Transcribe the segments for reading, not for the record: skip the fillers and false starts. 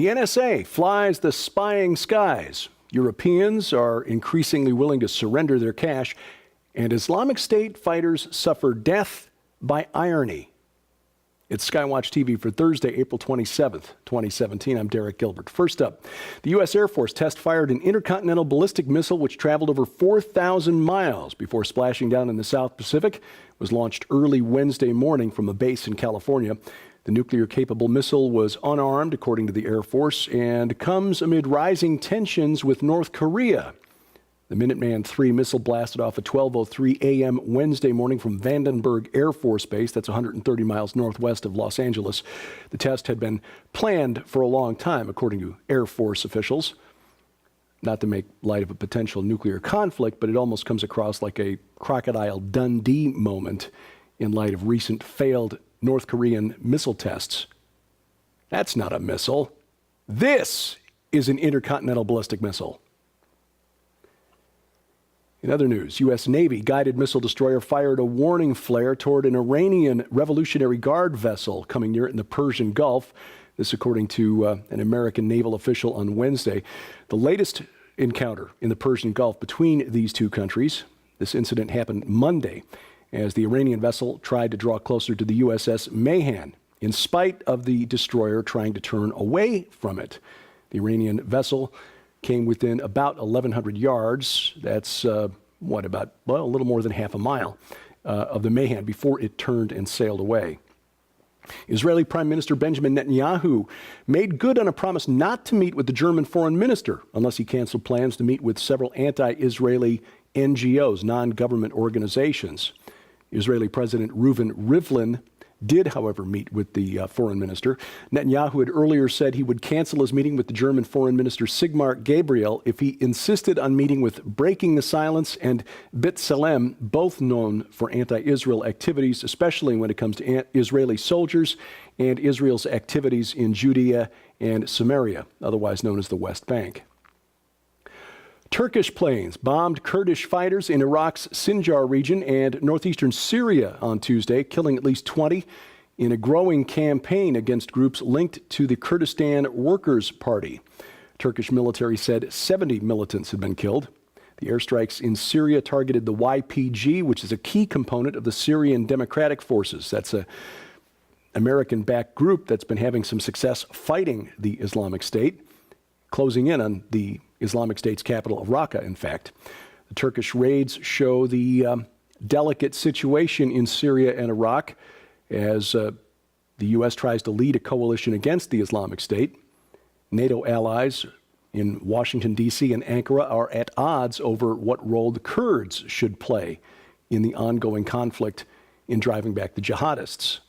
The NSA flies the spying skies. Europeans are increasingly willing to surrender their cash, and Islamic State fighters suffer death by irony. It's SkyWatchTV for Thursday, April 27th, 2017. I'm Derek Gilbert. First up, the U.S. Air Force test-fired an intercontinental ballistic missile which traveled over 4,000 miles before splashing down in the South Pacific. It was launched early Wednesday morning from a base in California. The nuclear-capable missile was unarmed, according to the Air Force, and comes amid rising tensions with North Korea. The Minuteman III missile blasted off at 12:03 a.m. Wednesday morning from Vandenberg Air Force Base. That's 130 miles northwest of Los Angeles. The test had been planned for a long time, according to Air Force officials. Not to make light of a potential nuclear conflict, but it almost comes across like a Crocodile Dundee moment in light of recent failed North Korean missile tests. That's not a missile. This is an intercontinental ballistic missile. In other news, U.S. Navy guided missile destroyer fired a warning flare toward an Iranian Revolutionary Guard vessel coming near it in the Persian Gulf. This according to an American naval official on Wednesday. The latest encounter in the Persian Gulf between these two countries. This incident happened Monday as the Iranian vessel tried to draw closer to the USS Mahan, in spite of the destroyer trying to turn away from it. The Iranian vessel came within about 1,100 yards, that's a little more than half a mile, of the Mahan before it turned and sailed away. Israeli Prime Minister Benjamin Netanyahu made good on a promise not to meet with the German foreign minister unless he canceled plans to meet with several anti-Israeli NGOs, non-government organizations. Israeli President Reuven Rivlin did, however, meet with the foreign minister. Netanyahu had earlier said he would cancel his meeting with the German foreign minister Sigmar Gabriel if he insisted on meeting with Breaking the Silence and B'Tselem, both known for anti-Israel activities, especially when it comes to Israeli soldiers and Israel's activities in Judea and Samaria, otherwise known as the West Bank. Turkish planes bombed Kurdish fighters in Iraq's Sinjar region and northeastern Syria on Tuesday, killing at least 20 in a growing campaign against groups linked to the Kurdistan Workers' Party. Turkish military said 70 militants had been killed. The airstrikes in Syria targeted the YPG, which is a key component of the Syrian Democratic Forces. That's an American-backed group that's been having some success fighting the Islamic State, closing in on the Islamic State's capital of Raqqa, in fact. The Turkish raids show the delicate situation in Syria and Iraq as the U.S. tries to lead a coalition against the Islamic State. NATO allies in Washington, D.C. and Ankara are at odds over what role the Kurds should play in the ongoing conflict in driving back the jihadists.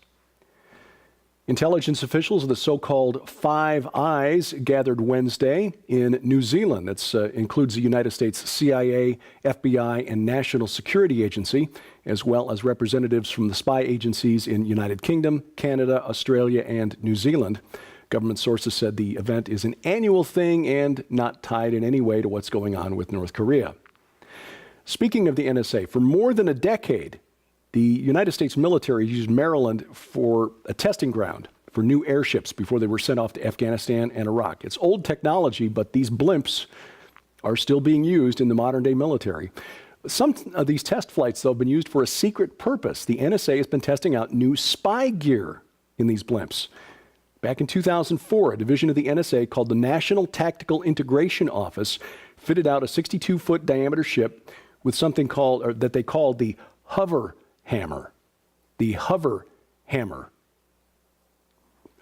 Intelligence officials of the so-called Five Eyes gathered Wednesday in New Zealand. That includes the United States CIA, FBI, and National Security Agency, as well as representatives from the spy agencies in United Kingdom, Canada, Australia, and New Zealand. Government sources said the event is an annual thing and not tied in any way to what's going on with North Korea. Speaking of the NSA, for more than a decade, the United States military used Maryland for a testing ground for new airships before they were sent off to Afghanistan and Iraq. It's old technology, but these blimps are still being used in the modern-day military. Some of these test flights, though, have been used for a secret purpose. The NSA has been testing out new spy gear in these blimps. Back in 2004, a division of the NSA called the National Tactical Integration Office fitted out a 62-foot diameter ship with something that they called the hover hammer. The hover hammer.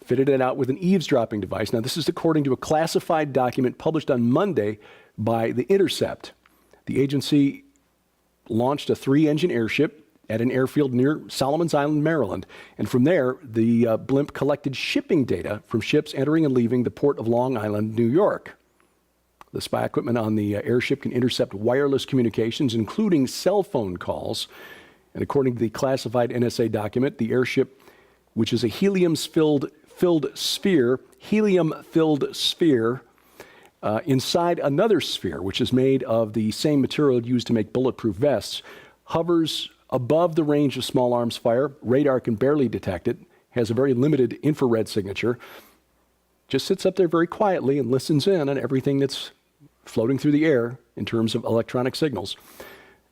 Fitted it out with an eavesdropping device. Now, this is according to a classified document published on Monday by The Intercept. The agency launched a 3-engine airship at an airfield near Solomons Island, Maryland. And from there, the blimp collected shipping data from ships entering and leaving the port of Long Island, New York. The spy equipment on the airship can intercept wireless communications, including cell phone calls. And according to the classified NSA document, the airship, which is a helium-filled sphere, inside another sphere, which is made of the same material used to make bulletproof vests, hovers above the range of small arms fire. Radar can barely detect it, has a very limited infrared signature. just sits up there very quietly and listens in on everything that's floating through the air in terms of electronic signals.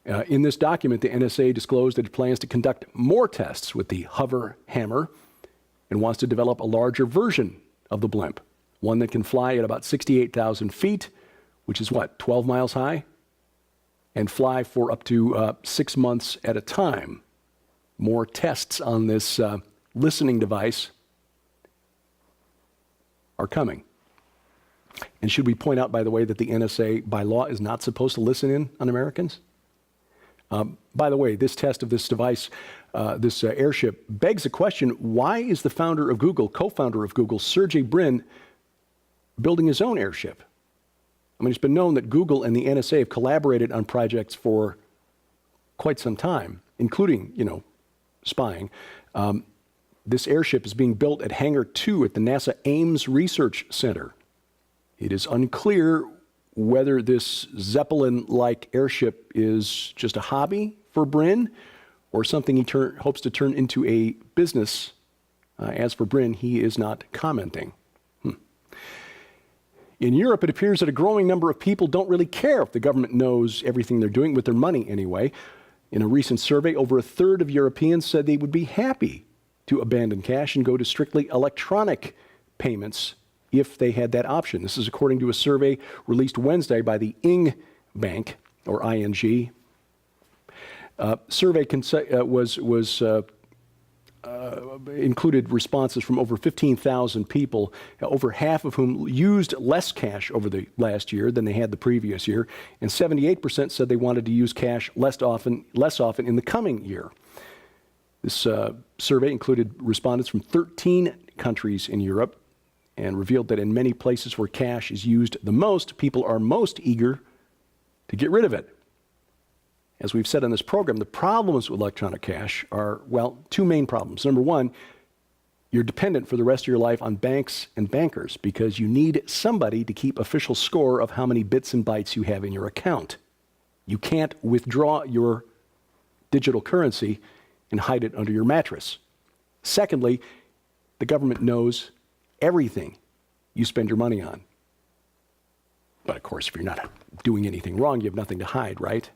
In this document, the NSA disclosed that it plans to conduct more tests with the hover hammer and wants to develop a larger version of the blimp, one that can fly at about 68,000 feet, which is what, 12 miles high, and fly for up to 6 months at a time. More tests on this listening device are coming. And should we point out, by the way, that the NSA, by law, is not supposed to listen in on Americans? By the way, this test of this device, this airship, begs the question, why is the founder of Google, co-founder of Google, Sergey Brin, building his own airship? I mean, it's been known that Google and the NSA have collaborated on projects for quite some time, including, spying. This airship is being built at Hangar 2 at the NASA Ames Research Center. It is unclear whether this Zeppelin-like airship is just a hobby for Brin or something he hopes to turn into a business. As for Brin, he is not commenting. In Europe, it appears that a growing number of people don't really care if the government knows everything they're doing with their money anyway. In a recent survey, over a third of Europeans said they would be happy to abandon cash and go to strictly electronic payments if they had that option. This is according to a survey released Wednesday by the ING Bank, or ING. Survey included responses from over 15,000 people, over half of whom used less cash over the last year than they had the previous year, and 78% said they wanted to use cash less often in the coming year. This survey included respondents from 13 countries in Europe and revealed that in many places where cash is used the most, people are most eager to get rid of it. As we've said on this program, the problems with electronic cash are, well, two main problems. Number one, you're dependent for the rest of your life on banks and bankers because you need somebody to keep official score of how many bits and bytes you have in your account. You can't withdraw your digital currency and hide it under your mattress. Secondly, the government knows everything you spend your money on. But of course, if you're not doing anything wrong, you have nothing to hide, right?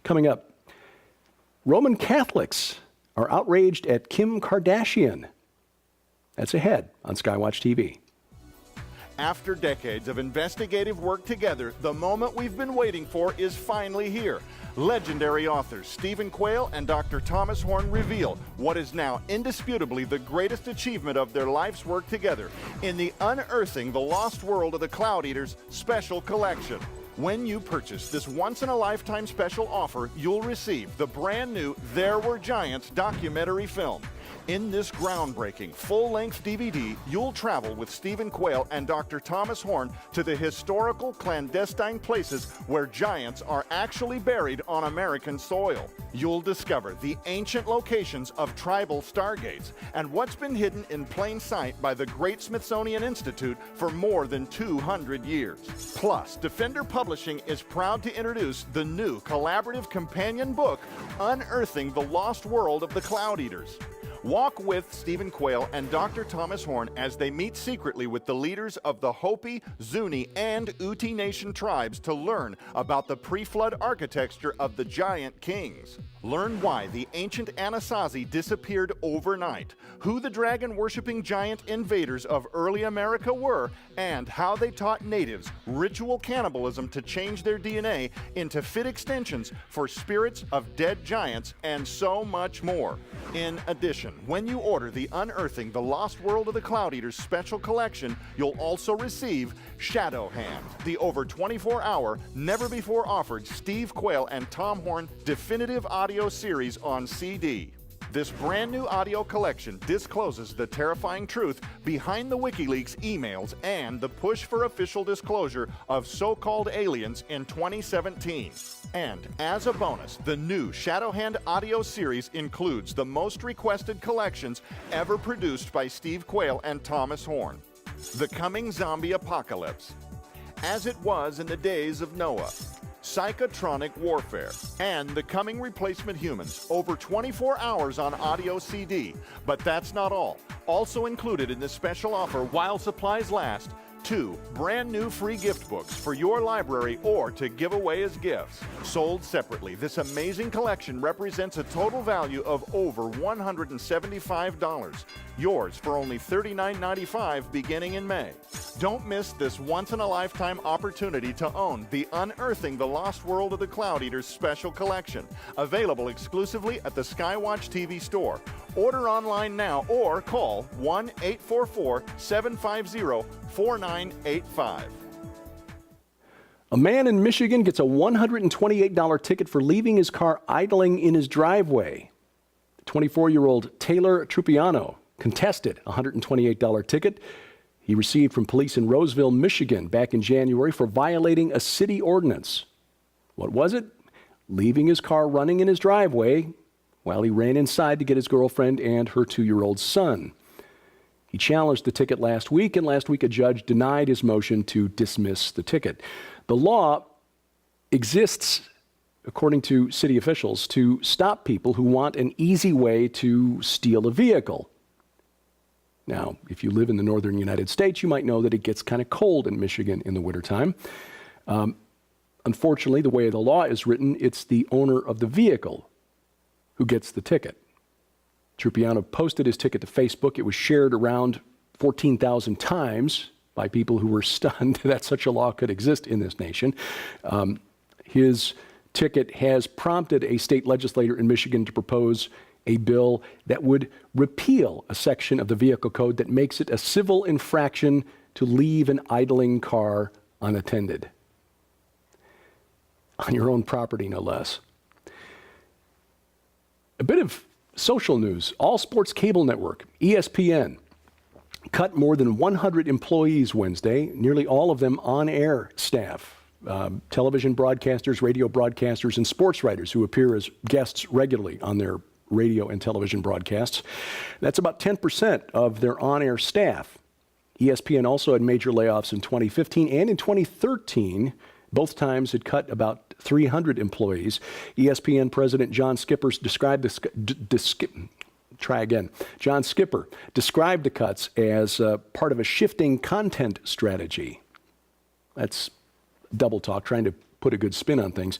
Coming up, Roman Catholics are outraged at Kim Kardashian. That's ahead on SkyWatch TV. After decades of investigative work together, the moment we've been waiting for is finally here. Legendary authors Stephen Quayle and Dr. Thomas Horn reveal what is now indisputably the greatest achievement of their life's work together in the Unearthing the Lost World of the Cloud Eaters special collection. When you purchase this once-in-a-lifetime special offer, you'll receive the brand new There Were Giants documentary film. In this groundbreaking full-length DVD, you'll travel with Stephen Quayle and Dr. Thomas Horn to the historical clandestine places where giants are actually buried on American soil. You'll discover the ancient locations of tribal stargates and what's been hidden in plain sight by the Great Smithsonian Institute for more than 200 years. Plus, Defender Publishing is proud to introduce the new collaborative companion book, Unearthing the Lost World of the Cloud Eaters. Walk with Stephen Quayle and Dr. Thomas Horn as they meet secretly with the leaders of the Hopi, Zuni, and Ute Nation tribes to learn about the pre-flood architecture of the giant kings. Learn why the ancient Anasazi disappeared overnight, who the dragon-worshipping giant invaders of early America were, and how they taught natives ritual cannibalism to change their DNA into fit extensions for spirits of dead giants, and so much more. In addition, when you order the Unearthing the Lost World of the Cloud Eaters special collection, you'll also receive Shadow Hand, the over 24-hour, never-before-offered Steve Quayle and Tom Horn definitive audio series on CD. This brand new audio collection discloses the terrifying truth behind the WikiLeaks emails and the push for official disclosure of so-called aliens in 2017. And as a bonus, the new Shadowhand audio series includes the most requested collections ever produced by Steve Quayle and Thomas Horn. The Coming Zombie Apocalypse, As It Was in the Days of Noah, Psychotronic Warfare, and The Coming Replacement Humans, over 24 hours on audio CD. But that's not all. Also included in this special offer while supplies last, 2 brand new free gift books for your library or to give away as gifts. Sold separately, this amazing collection represents a total value of over $175. Yours for only $39.95 beginning in May. Don't miss this once-in-a-lifetime opportunity to own the Unearthing the Lost World of the Cloud Eaters special collection, available exclusively at the SkyWatchTV store. Order online now or call 1-844-750-4985. A man in Michigan gets a $128 ticket for leaving his car idling in his driveway. 24-year-old Taylor Trupiano contested a $128 ticket he received from police in Roseville, Michigan back in January for violating a city ordinance. What was it? Leaving his car running in his driveway while he ran inside to get his girlfriend and her 2-year-old son. He challenged the ticket last week, and last week a judge denied his motion to dismiss the ticket. The law exists, according to city officials, to stop people who want an easy way to steal a vehicle. Now, if you live in the northern United States, you might know that it gets kind of cold in Michigan in the wintertime. Unfortunately, the way the law is written, it's the owner of the vehicle who gets the ticket. Trupiano posted his ticket to Facebook. It was shared around 14,000 times by people who were stunned that such a law could exist in this nation. His ticket has prompted a state legislator in Michigan to propose a bill that would repeal a section of the vehicle code that makes it a civil infraction to leave an idling car unattended. On your own property, no less. A bit of social news. All Sports Cable Network, ESPN, cut more than 100 employees Wednesday, nearly all of them on-air staff, television broadcasters, radio broadcasters, and sports writers who appear as guests regularly on their radio and television broadcasts. That's about 10% of their on-air staff. ESPN also had major layoffs in 2015 and in 2013. Both times it cut about 300 employees. ESPN President John Skipper described John Skipper described the cuts as part of a shifting content strategy. That's double talk, trying to put a good spin on things.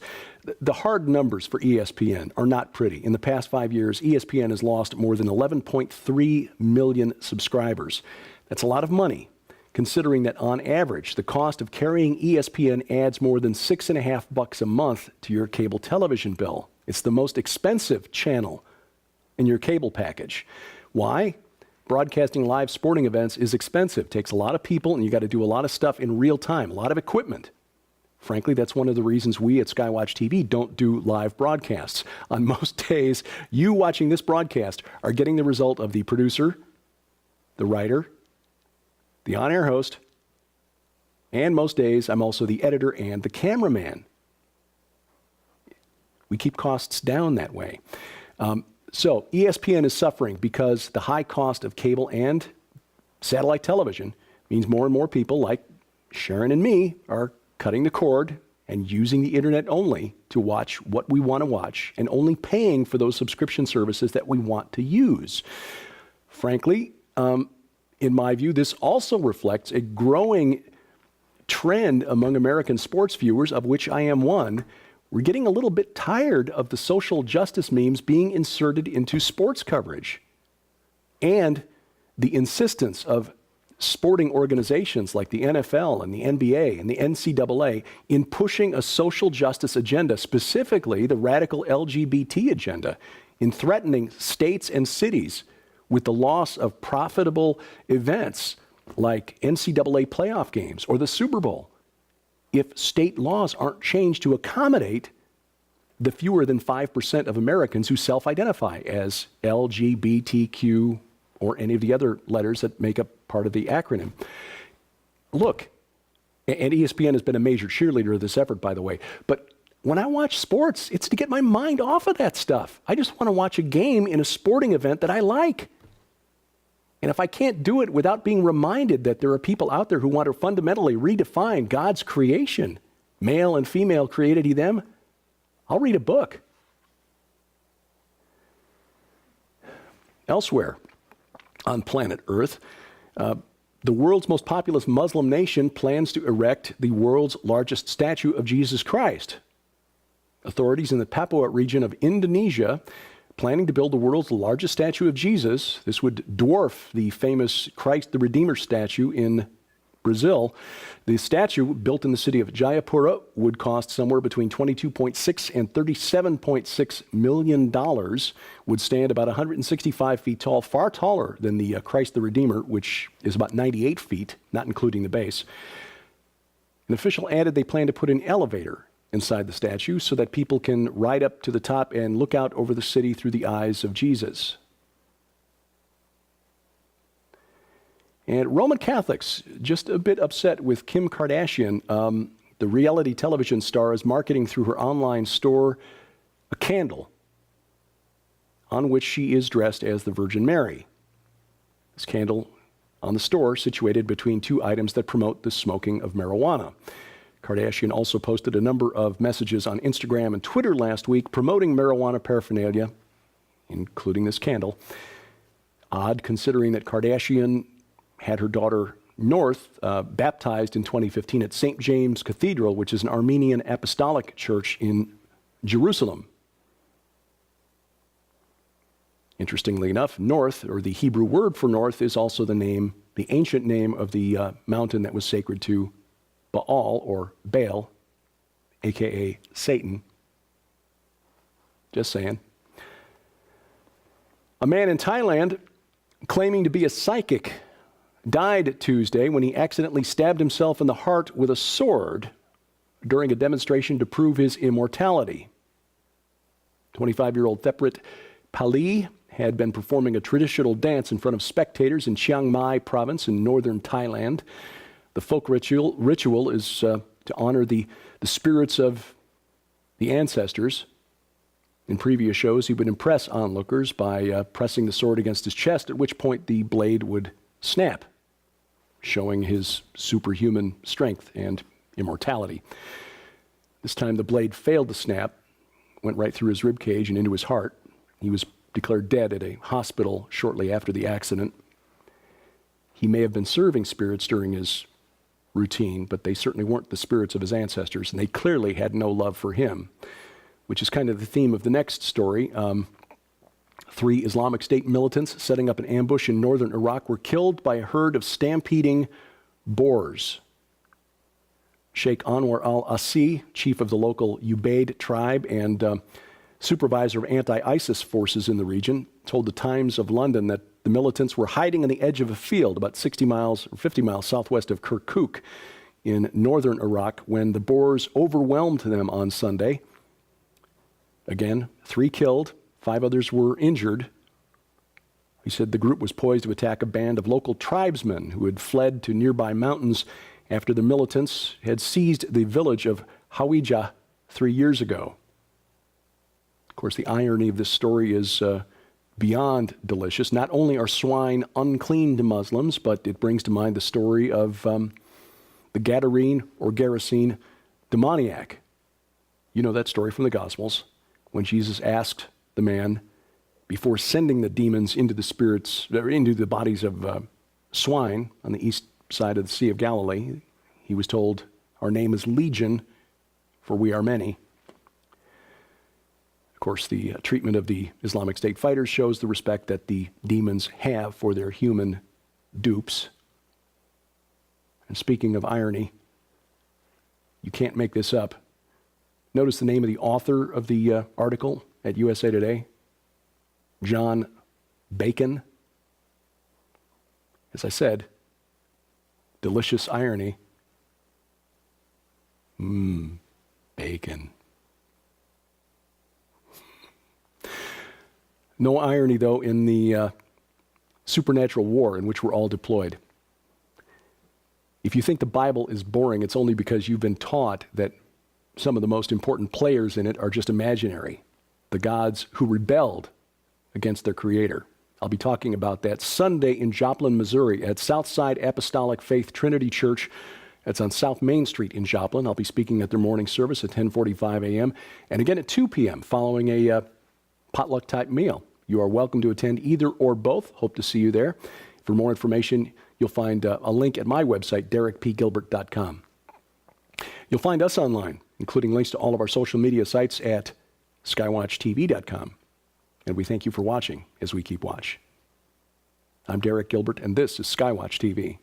The hard numbers for ESPN are not pretty. In the past 5 years, ESPN has lost more than 11.3 million subscribers. That's a lot of money, considering that on average, the cost of carrying ESPN adds more than $6.50 a month to your cable television bill. It's the most expensive channel in your cable package. Why? Broadcasting live sporting events is expensive, takes a lot of people, and you got to do a lot of stuff in real time, a lot of equipment. Frankly, that's one of the reasons we at SkyWatchTV don't do live broadcasts. On most days, you watching this broadcast are getting the result of the producer, the writer, the on-air host, and most days I'm also the editor and the cameraman. We keep costs down that way. So ESPN is suffering because the high cost of cable and satellite television means more and more people like Sharon and me are cutting the cord and using the internet only to watch what we want to watch and only paying for those subscription services that we want to use. Frankly, in my view, this also reflects a growing trend among American sports viewers, of which I am one. We're getting a little bit tired of the social justice memes being inserted into sports coverage and the insistence of sporting organizations like the NFL and the NBA and the NCAA in pushing a social justice agenda, specifically the radical LGBT agenda, in threatening states and cities with the loss of profitable events like NCAA playoff games or the Super Bowl if state laws aren't changed to accommodate the fewer than 5% of Americans who self-identify as LGBTQ or any of the other letters that make up part of the acronym. Look, and ESPN has been a major cheerleader of this effort, by the way, but when I watch sports, it's to get my mind off of that stuff. I just want to watch a game in a sporting event that I like. And if I can't do it without being reminded that there are people out there who want to fundamentally redefine God's creation Male and female created he them. I'll read a book. Elsewhere on planet Earth, the world's most populous Muslim nation plans to erect the world's largest statue of Jesus Christ. Authorities in the Papua region of Indonesia planning to build the world's largest statue of Jesus. This would dwarf the famous Christ the Redeemer statue in Brazil. The statue, built in the city of Jayapura, would cost somewhere between $22.6 and $37.6 million, would stand about 165 feet tall, far taller than the Christ the Redeemer, which is about 98 feet, not including the base. An official added they plan to put an elevator inside the statue so that people can ride up to the top and look out over the city through the eyes of Jesus. And Roman Catholics just a bit upset with Kim Kardashian. The reality television star is marketing through her online store a candle on which she is dressed as the Virgin Mary. This candle on the store situated between two items that promote the smoking of marijuana. Kardashian also posted a number of messages on Instagram and Twitter last week promoting marijuana paraphernalia, including this candle. Odd, considering that Kardashian had her daughter North baptized in 2015 at St. James Cathedral, which is an Armenian apostolic church in Jerusalem. Interestingly enough, North, or the Hebrew word for north, is also the ancient name of the mountain that was sacred to Baal, or Baal, aka Satan. Just saying. A man in Thailand claiming to be a psychic died Tuesday when he accidentally stabbed himself in the heart with a sword during a demonstration to prove his immortality. 25-year-old Theprit Pali had been performing a traditional dance in front of spectators in Chiang Mai province in northern Thailand. The folk ritual is to honor the spirits of the ancestors. In previous shows, he would impress onlookers by pressing the sword against his chest, at which point the blade would snap, showing his superhuman strength and immortality. This time the blade failed to snap, went right through his rib cage and into his heart. He was declared dead at a hospital shortly after the accident. He may have been serving spirits during his routine, but they certainly weren't the spirits of his ancestors, and they clearly had no love for him, which is kind of the theme of the next story. 3 Islamic State militants setting up an ambush in northern Iraq were killed by a herd of stampeding Boars. Sheikh Anwar al-Asi, chief of the local Ubaid tribe and supervisor of anti-ISIS forces in the region, told the Times of London that the militants were hiding on the edge of a field about 60 miles or 50 miles southwest of Kirkuk in northern Iraq when the Boers overwhelmed them on Sunday. Again, 3 killed, 5 others were injured. He said the group was poised to attack a band of local tribesmen who had fled to nearby mountains after the militants had seized the village of Hawija 3 years ago. Of course, the irony of this story is beyond delicious. Not only are swine unclean to Muslims, but it brings to mind the story of the Gadarene or Gerasene demoniac. You know that story from the Gospels, when Jesus asked the man, before sending the demons into the bodies of swine on the east side of the Sea of Galilee, he was told, "Our name is Legion, for we are many." Of course, the treatment of the Islamic State fighters shows the respect that the demons have for their human dupes. And speaking of irony, you can't make this up. Notice the name of the author of the article at USA Today, John Bacon. As I said, delicious irony. Bacon. No irony, though, in the supernatural war in which we're all deployed. If you think the Bible is boring, it's only because you've been taught that some of the most important players in it are just imaginary, the gods who rebelled against their creator. I'll be talking about that Sunday in Joplin, Missouri at Southside Apostolic Faith Trinity Church That's on South Main Street in Joplin. I'll be speaking at their morning service at 10:45 a.m. and again at 2 p.m. following a potluck-type meal. You are welcome to attend either or both. Hope to see you there. For more information, you'll find a link at my website, derekpgilbert.com. You'll find us online, including links to all of our social media sites at skywatchtv.com. And we thank you for watching as we keep watch. I'm Derek Gilbert, and this is Skywatch TV.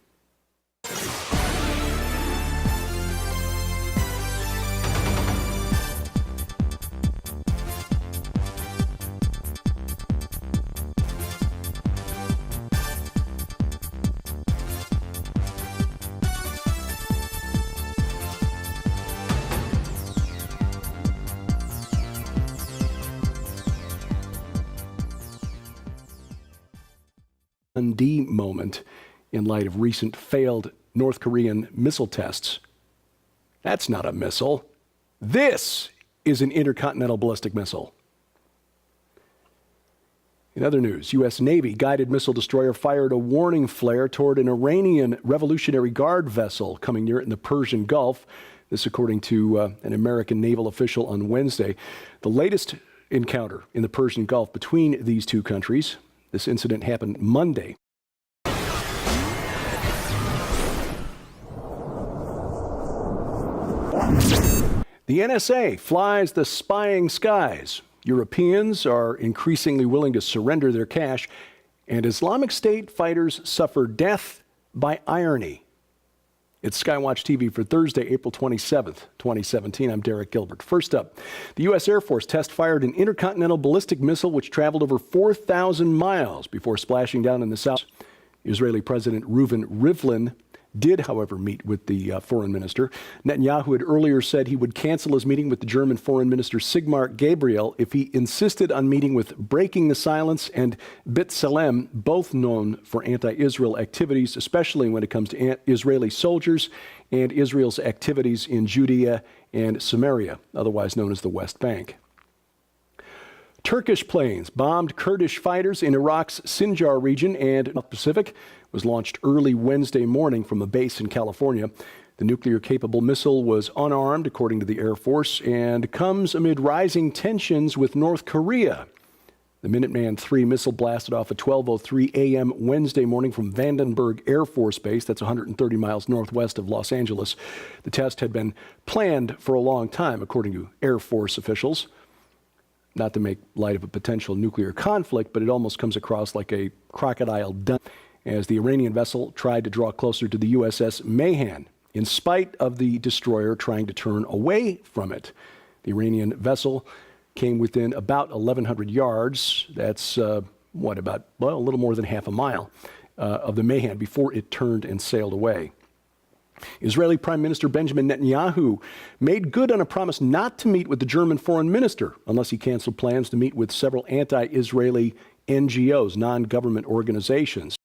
D moment in light of recent failed North Korean missile tests. That's not a missile. This is an intercontinental ballistic missile. In other news, U.S. Navy guided missile destroyer fired a warning flare toward an Iranian Revolutionary Guard vessel coming near it in the Persian Gulf. This according to an American naval official on Wednesday. The latest encounter in the Persian Gulf between these two countries. This incident happened Monday. The NSA flies the spying skies. Europeans are increasingly willing to surrender their cash, and Islamic State fighters suffer death by irony. It's Skywatch TV for Thursday, April 27th, 2017. I'm Derek Gilbert. First up, the U.S. Air Force test-fired an intercontinental ballistic missile which traveled over 4,000 miles before splashing down in the south. Israeli President Reuven Rivlin did, however, meet with the foreign minister. Netanyahu had earlier said he would cancel his meeting with the German foreign minister Sigmar Gabriel if he insisted on meeting with Breaking the Silence and B'Tselem, both known for anti-Israel activities, especially when it comes to Israeli soldiers and Israel's activities in Judea and Samaria, otherwise known as the West Bank. Turkish planes bombed Kurdish fighters in Iraq's Sinjar region and North Pacific. Was launched early Wednesday morning from a base in California. The nuclear-capable missile was unarmed, according to the Air Force, and comes amid rising tensions with North Korea. The Minuteman III missile blasted off at 12:03 a.m. Wednesday morning from Vandenberg Air Force Base. That's 130 miles northwest of Los Angeles. The test had been planned for a long time, according to Air Force officials. Not to make light of a potential nuclear conflict, but it almost comes across like a crocodile done as the Iranian vessel tried to draw closer to the USS Mahan, in spite of the destroyer trying to turn away from it. The Iranian vessel came within about 1,100 yards. That's, a little more than half a mile of the Mahan before it turned and sailed away. Israeli Prime Minister Benjamin Netanyahu made good on a promise not to meet with the German foreign minister unless he canceled plans to meet with several anti-Israeli NGOs, non-government organizations.